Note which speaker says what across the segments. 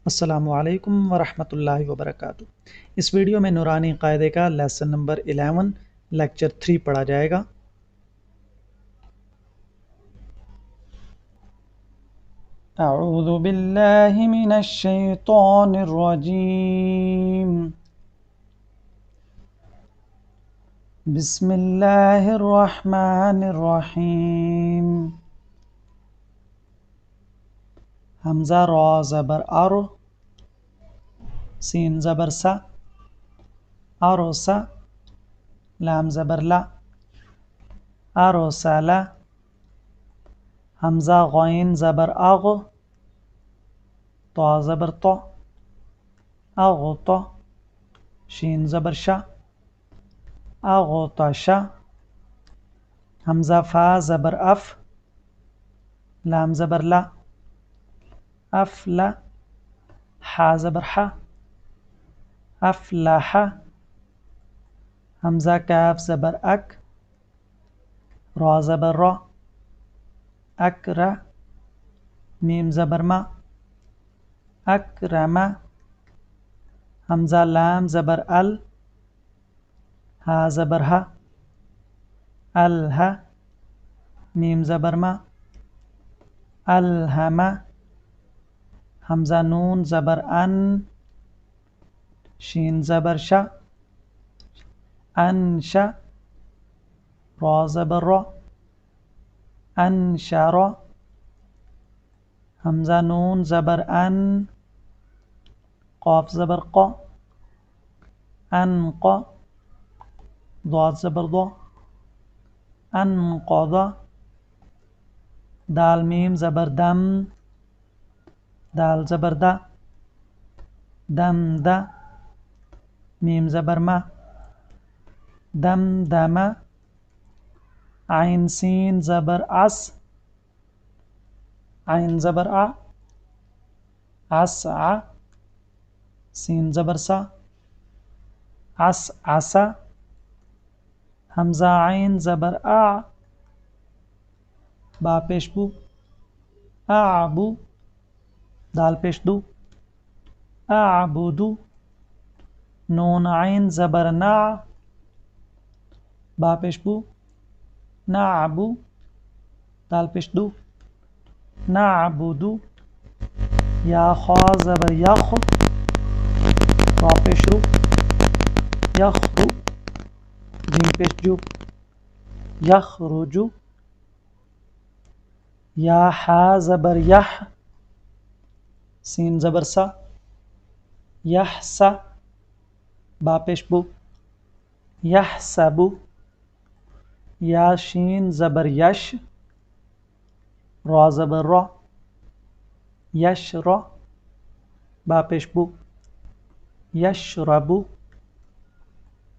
Speaker 1: السلام علیکم ورحمۃ اللہ وبرکاتہ۔ اس ویڈیو میں نورانی قاعدے کا لیسن نمبر 11 لیکچر 3 پڑھا جائے گا۔ اعوذ باللہ من الشیطان الرجیم، بسم اللہ الرحمن الرحیم۔ حمزہ را زبر ار، سین زبر سا، ارسا، لام زبر لا، ارسلا۔ حمزہ غین زبر اغ، طا زبر طا، اغطا، شین زبر شا، اغطشا۔ حمزہ فا زبر اف، لام زبر لا، افلا، حا زبر حا، افلح۔ حمزہ کاف زبر اک، را زبر را، اکرا، میم زبر ما، اکرما۔ حمزہ لام زبر ال، ہا زبر ہا، الہا، میم زبر ما، الہما۔ حمزہ نون زبر ان، شین زبر شا، انشا، را زبر را، انشرا۔ حمزہ نون زبر ان، قاف زبر قا، انقا، ضاد زبر ضا، انقضا۔ دال میم زبر دم، دال زبر دا، دم دا، میم زبر ما، دم دما۔ عین سین زبر عس، عین زبر ع، عسع، سین زبر سا، عسعسا۔ حمزہ عین زبر اع، با پیش بو، اعبو، دال پیش دو، اعبدو۔ نون عین زبر نع، با پیش بو، نعبو، دال پیش دو، نعبدو۔ یا خا زبر یخ، را پیش رو، یخرو، جیم پیش جو، یخرجو۔ یا حا زبر یح، سین زبر سا، یحسا، با پیش بو، یحسبو۔ یا شین زبر یش، را زبر را، یشرا، با پیش بو، یشربو۔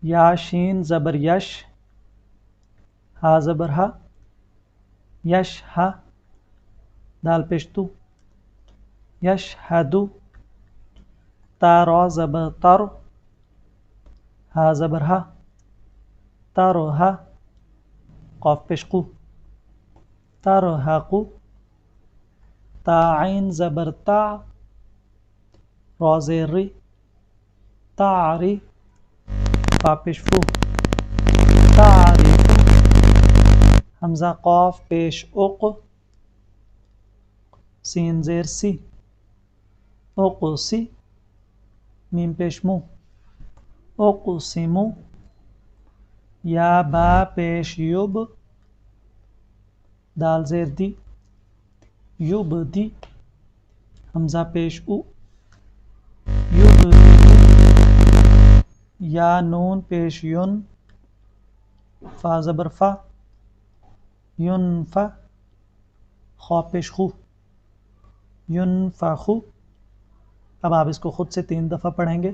Speaker 1: یا شین زبر یش، ہا زبر ہا، یشہا، دال پیش دو، یشہدو۔ تا را زبر تر، ہا زبر ہا، ترہا، قاف پیش قو، ترہقو۔ تا عین زبر تا، را زیر ری، تعری، فا پیش فو، تعرفو۔ حمزہ قاف پیش اق، سین زیر سی، اقسی، میم پیش مو، اقسمو۔ یا با پیش یب، دال زیر دی، یبدی، حمزہ پیش او، یبدی۔ یا نون پیش ین، فا زبر فا، ینفا، خا پیش خو، ینفخو۔ اب آپ اس کو خود سے 3 دفعہ پڑھیں گے۔